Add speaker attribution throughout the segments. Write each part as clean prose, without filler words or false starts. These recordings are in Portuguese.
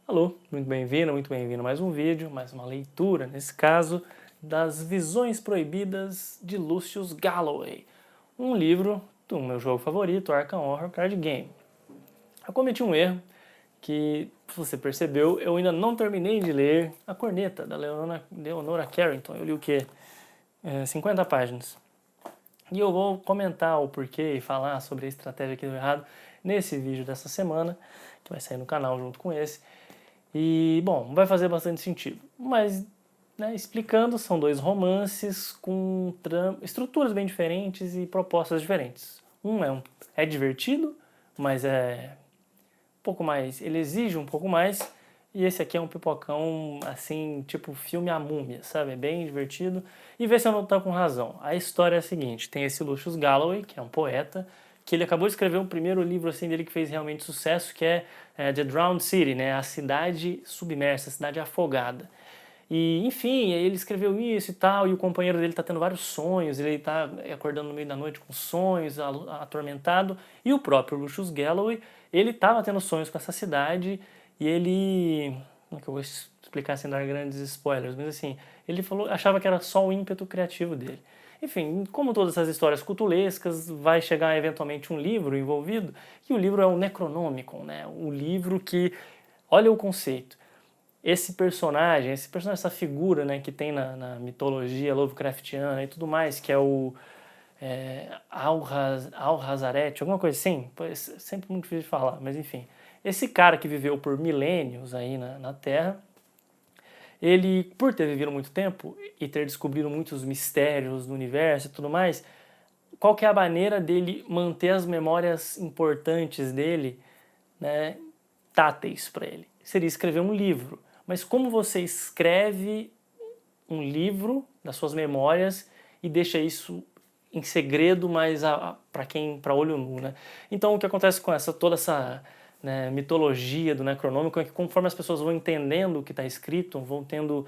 Speaker 1: Alô, muito bem-vindo a mais um vídeo, mais uma leitura, nesse caso, das Visões Proibidas de Lucius Galloway, um livro do meu jogo favorito, Arkham Horror Card Game. Eu cometi um erro que, se você percebeu, eu ainda não terminei de ler A Corneta, da Leonora Carrington. Eu li o quê? 50 páginas. E eu vou comentar o porquê e falar sobre a estratégia que deu errado nesse vídeo dessa semana, que vai sair no canal junto com esse. E, bom, vai fazer bastante sentido. Mas, explicando, são dois romances com estruturas bem diferentes e propostas diferentes. É divertido, mas é um pouco mais... Ele exige um pouco mais. E esse aqui é um pipocão, assim, tipo filme A Múmia, sabe? É bem divertido. E vê se eu não tô com razão. A história é a seguinte. Tem esse Lucius Galloway, que é um poeta, que ele acabou de escrever o primeiro livro assim dele que fez realmente sucesso, que é The Drowned City, né? A cidade submersa, a cidade afogada. E, enfim, ele escreveu isso e tal, e o companheiro dele tá tendo vários sonhos, ele tá acordando no meio da noite com sonhos, atormentado, e o próprio Lucius Galloway, ele tava tendo sonhos com essa cidade, e ele... Como é que eu vou explicar sem dar grandes spoilers? Mas assim, ele achava que era só o ímpeto criativo dele. Enfim, como todas essas histórias cutulescas, vai chegar eventualmente um livro envolvido, e o livro é o Necronomicon, né? O livro que... Olha o conceito. Esse personagem, essa figura, né, que tem na mitologia Lovecraftiana e tudo mais, que é o Alrazaret, alguma coisa assim, é sempre muito difícil de falar, mas enfim. Esse cara que viveu por milênios aí na Terra, ele, por ter vivido muito tempo e ter descobrido muitos mistérios do universo e tudo mais, qual que é a maneira dele manter as memórias importantes dele, né, táteis para ele? Seria escrever um livro. Mas como você escreve um livro das suas memórias e deixa isso em segredo, mas para olho nu, né? Então o que acontece com toda essa, né, mitologia do Necronômico é que conforme as pessoas vão entendendo o que está escrito, vão tendo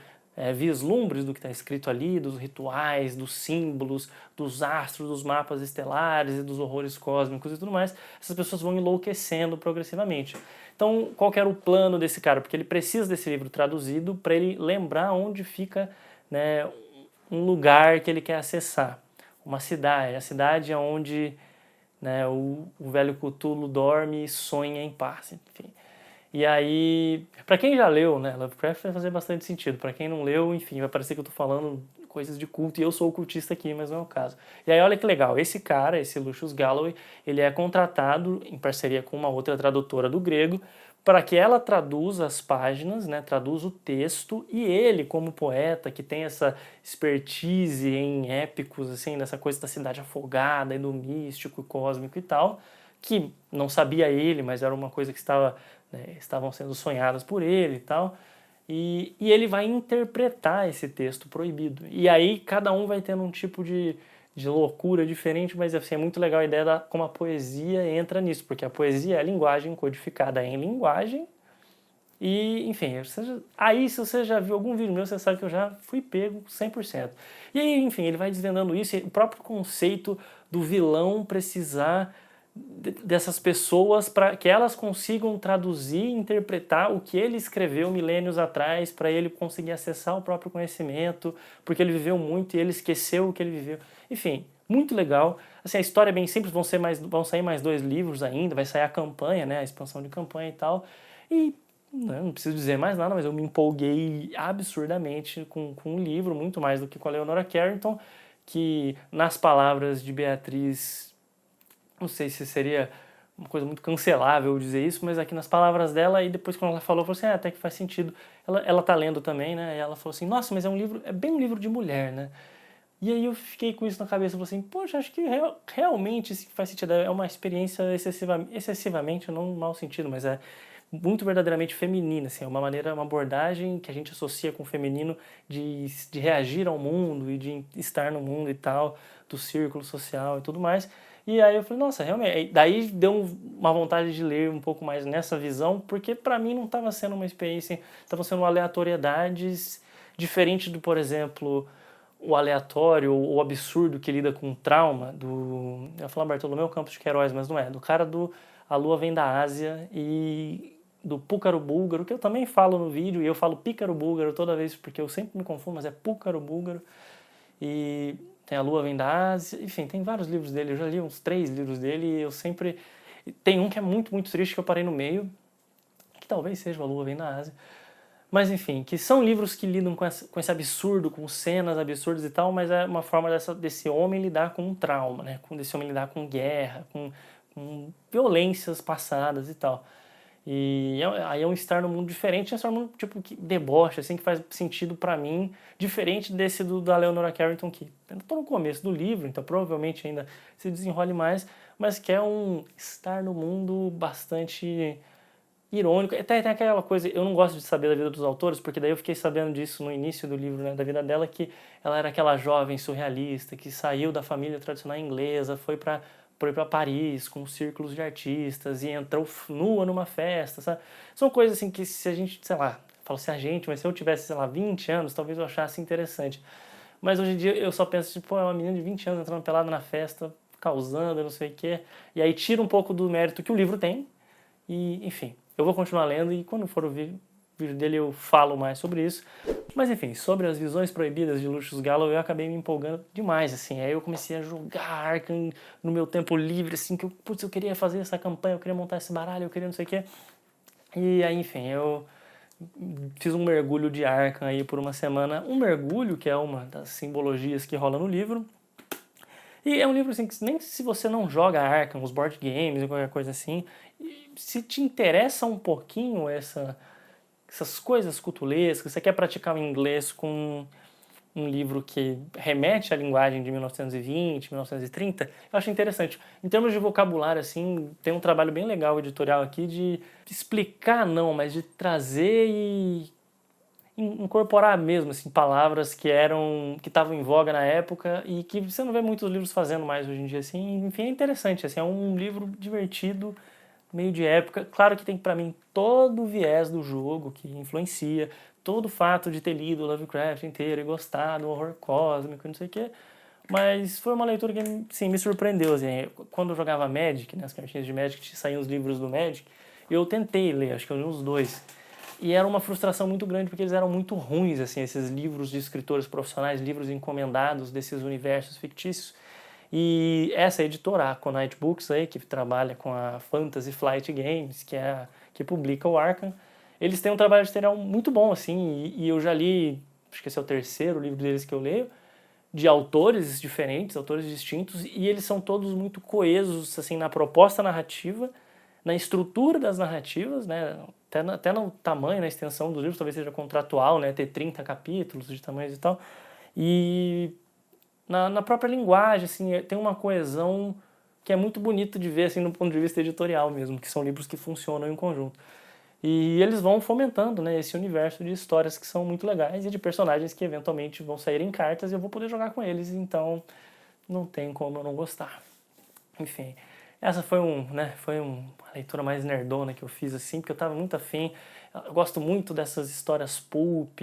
Speaker 1: vislumbres do que está escrito ali, dos rituais, dos símbolos, dos astros, dos mapas estelares e dos horrores cósmicos e tudo mais, essas pessoas vão enlouquecendo progressivamente. Então, qual que era o plano desse cara? Porque ele precisa desse livro traduzido para ele lembrar onde fica, né, um lugar que ele quer acessar. Uma cidade, a cidade é onde, né, o velho Cthulhu dorme e sonha em paz. Enfim. E aí, para quem já leu, né, Lovecraft vai fazer bastante sentido. Para quem não leu, enfim, vai parecer que eu tô falando coisas de culto e eu sou o cultista aqui, mas não é o caso. E aí, olha que legal, esse cara, esse Lucius Galloway, ele é contratado em parceria com uma outra tradutora do grego para que ela traduza as páginas, né, traduza o texto, e ele, como poeta, que tem essa expertise em épicos, assim, dessa coisa da cidade afogada e do místico e cósmico e tal, que não sabia ele, mas era uma coisa que estavam sendo sonhadas por ele e tal, e ele vai interpretar esse texto proibido. E aí cada um vai tendo um tipo de loucura diferente, mas assim, é muito legal a ideia da como a poesia entra nisso, porque a poesia é a linguagem codificada em linguagem, e enfim, aí se você já viu algum vídeo meu, você sabe que eu já fui pego 100%. E aí, enfim, ele vai desvendando isso, e o próprio conceito do vilão precisar dessas pessoas para que elas consigam traduzir e interpretar o que ele escreveu milênios atrás, para ele conseguir acessar o próprio conhecimento, porque ele viveu muito e ele esqueceu o que ele viveu. Enfim, muito legal. Assim, a história é bem simples, vão sair mais 2 livros ainda, vai sair a campanha, né, a expansão de campanha e tal. E não preciso dizer mais nada, mas eu me empolguei absurdamente com o livro, muito mais do que com a Leonora Carrington, que, nas palavras de Beatriz, não sei se seria uma coisa muito cancelável dizer isso, mas aqui nas palavras dela, e depois quando ela falou assim, até que faz sentido. Ela tá lendo também, né? E ela falou assim, nossa, mas é bem um livro de mulher, né? E aí eu fiquei com isso na cabeça, falei assim, poxa, acho que realmente isso faz sentido. É uma experiência excessivamente, não no mau sentido, mas é muito verdadeiramente feminina, assim, é uma maneira, uma abordagem que a gente associa com o feminino de reagir ao mundo e de estar no mundo e tal, do círculo social e tudo mais. E aí eu falei, nossa, realmente, daí deu uma vontade de ler um pouco mais nessa visão, porque para mim não estava sendo uma experiência, estavam sendo aleatoriedades, diferente do, por exemplo, o aleatório, o absurdo que lida com o trauma eu ia falar Bartolomeu Campos de Queiroz, mas não é, do cara do A Lua Vem da Ásia, e do Púcaro Búlgaro, que eu também falo no vídeo, e eu falo Pícaro Búlgaro toda vez, porque eu sempre me confundo, mas é Púcaro Búlgaro. E tem A Lua Vem da Ásia, enfim, tem vários livros dele, eu já li uns 3 livros dele, e eu sempre... Tem um que é muito, muito triste, que eu parei no meio, que talvez seja A Lua Vem da Ásia, mas enfim, que são livros que lidam com esse absurdo, com cenas absurdas e tal, mas é uma forma desse homem lidar com um trauma, né? Desse homem lidar com guerra, com violências passadas e tal. E aí é um estar no mundo diferente, é um mundo tipo que deboche, assim, que faz sentido pra mim, diferente desse da Leonora Carrington, que eu tô no começo do livro, então provavelmente ainda se desenrole mais, mas que é um estar no mundo bastante irônico. Até tem aquela coisa, eu não gosto de saber da vida dos autores, porque daí eu fiquei sabendo disso no início do livro, né, da vida dela, que ela era aquela jovem surrealista que saiu da família tradicional inglesa, foi para Paris com círculos de artistas e entrou nua numa festa, sabe? São coisas assim que se a gente, sei lá, falo se a gente, mas se eu tivesse, sei lá, 20 anos, talvez eu achasse interessante. Mas hoje em dia eu só penso, tipo, é uma menina de 20 anos entrando pelada na festa, causando, não sei o quê. E aí tira um pouco do mérito que o livro tem. E, enfim, eu vou continuar lendo e quando for o vídeo dele eu falo mais sobre isso. Mas enfim, sobre as visões proibidas de Lucius Gallo, eu acabei me empolgando demais, assim. Aí eu comecei a jogar Arkham no meu tempo livre, assim, que eu queria fazer essa campanha, eu queria montar esse baralho, eu queria não sei o quê. E aí, enfim, eu fiz um mergulho de Arkham aí por uma semana. Um mergulho, que é uma das simbologias que rola no livro. E é um livro assim que nem se você não joga Arkham, os board games ou qualquer coisa assim, se te interessa um pouquinho essas coisas cutulescas, você quer praticar o inglês com um livro que remete à linguagem de 1920, 1930, eu acho interessante. Em termos de vocabulário, assim, tem um trabalho bem legal editorial aqui de explicar, não, mas de trazer e incorporar mesmo, assim, palavras que estavam em voga na época e que você não vê muitos livros fazendo mais hoje em dia, assim. Enfim, é interessante, assim, é um livro divertido, meio de época. Claro que tem para mim todo o viés do jogo que influencia, todo o fato de ter lido Lovecraft inteiro e gostado do horror cósmico, não sei o quê. Mas foi uma leitura que, sim, me surpreendeu, assim. Quando eu jogava Magic, né, as cartinhas de Magic, saíam os livros do Magic, eu tentei ler, acho que eu li uns 2. E era uma frustração muito grande, porque eles eram muito ruins, assim, esses livros de escritores profissionais, livros encomendados desses universos fictícios. E essa editora, a Conite Books, aí, que trabalha com a Fantasy Flight Games, que publica o Arkham, eles têm um trabalho editorial muito bom, assim, e eu já li, acho que esse é o 3º livro deles que eu leio, de autores diferentes, autores distintos, e eles são todos muito coesos, assim, na proposta narrativa, na estrutura das narrativas, né, até no tamanho, na extensão dos livros, talvez seja contratual, né, ter 30 capítulos de tamanhos e tal, e na própria linguagem, assim, tem uma coesão que é muito bonito de ver, assim, no ponto de vista editorial mesmo, que são livros que funcionam em conjunto. E eles vão fomentando, né, esse universo de histórias que são muito legais e de personagens que eventualmente vão sair em cartas e eu vou poder jogar com eles, então não tem como eu não gostar. Enfim, essa foi uma leitura mais nerdona que eu fiz, assim, porque eu tava muito afim. Eu gosto muito dessas histórias pulp,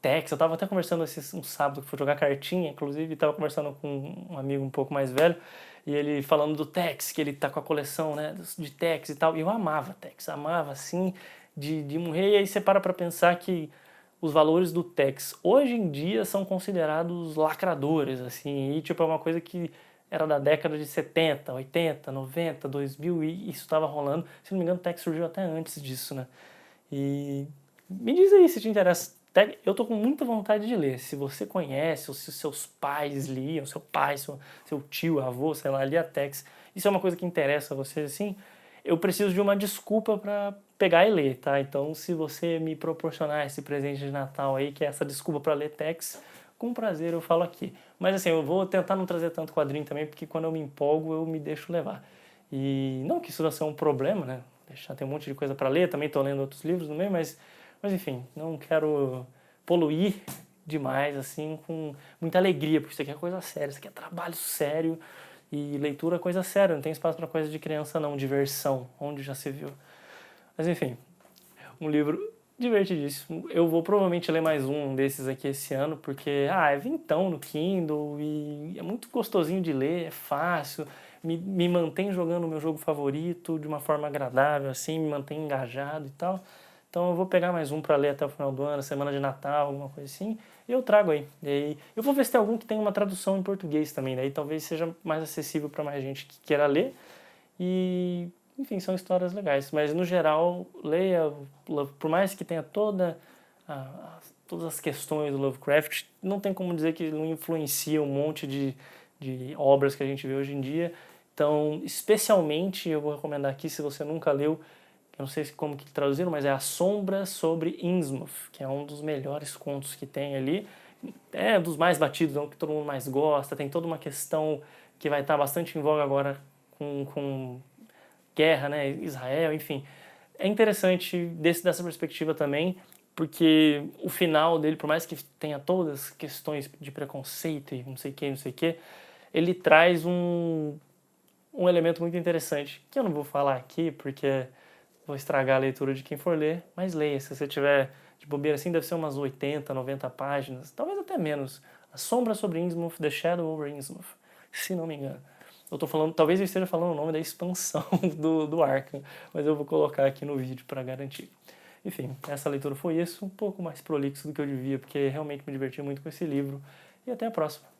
Speaker 1: Tex. Eu tava até conversando um sábado que fui jogar cartinha, inclusive, tava conversando com um amigo um pouco mais velho, e ele falando do Tex, que ele tá com a coleção, né, de Tex e tal. E eu amava Tex, amava, assim, de morrer. E aí você para pra pensar que os valores do Tex hoje em dia são considerados lacradores, assim, e tipo, é uma coisa que era da década de 70, 80, 90, 2000 e isso estava rolando. Se não me engano, o Tex surgiu até antes disso, né? E me diz aí se te interessa. Eu tô com muita vontade de ler. Se você conhece, ou se seus pais liam, seu pai, seu tio, avô, sei lá, lia Tex, isso é uma coisa que interessa a você, assim, eu preciso de uma desculpa para pegar e ler, tá? Então, se você me proporcionar esse presente de Natal aí, que é essa desculpa para ler Tex, com prazer eu falo aqui. Mas assim, eu vou tentar não trazer tanto quadrinho também, porque quando eu me empolgo, eu me deixo levar. E não que isso vai ser um problema, né? Tem um monte de coisa para ler, também tô lendo outros livros no meio, mas enfim, não quero poluir demais, assim, com muita alegria, porque isso aqui é coisa séria, isso aqui é trabalho sério, e leitura é coisa séria, não tem espaço para coisa de criança não, diversão, onde já se viu. Mas enfim, um livro divertidíssimo. Eu vou provavelmente ler mais um desses aqui esse ano, porque é vintão no Kindle e é muito gostosinho de ler, é fácil, me mantém jogando o meu jogo favorito de uma forma agradável, assim, me mantém engajado e tal. Então eu vou pegar mais um para ler até o final do ano, semana de Natal, alguma coisa assim, e eu trago aí. E aí eu vou ver se tem algum que tem uma tradução em português também, daí talvez seja mais acessível para mais gente que queira ler. E, enfim, são histórias legais. Mas no geral, leia, por mais que tenha todas as questões do Lovecraft, não tem como dizer que ele não influencia um monte de obras que a gente vê hoje em dia. Então, especialmente, eu vou recomendar aqui, se você nunca leu, eu não sei como que traduziram, mas é A Sombra sobre Innsmouth, que é um dos melhores contos que tem ali. É um dos mais batidos, é um que todo mundo mais gosta. Tem toda uma questão que vai estar bastante em voga agora com guerra, né? Israel, enfim. É interessante dessa perspectiva também, porque o final dele, por mais que tenha todas as questões de preconceito e não sei o que, ele traz um elemento muito interessante, que eu não vou falar aqui, porque vou estragar a leitura de quem for ler, mas leia. Se você tiver de bobeira assim, deve ser umas 80, 90 páginas, talvez até menos. A Sombra sobre Innsmouth, The Shadow over Innsmouth, se não me engano. Eu tô falando, talvez eu esteja falando o nome da expansão do Arkham, mas eu vou colocar aqui no vídeo para garantir. Enfim, essa leitura foi isso, um pouco mais prolixo do que eu devia, porque realmente me diverti muito com esse livro. E até a próxima.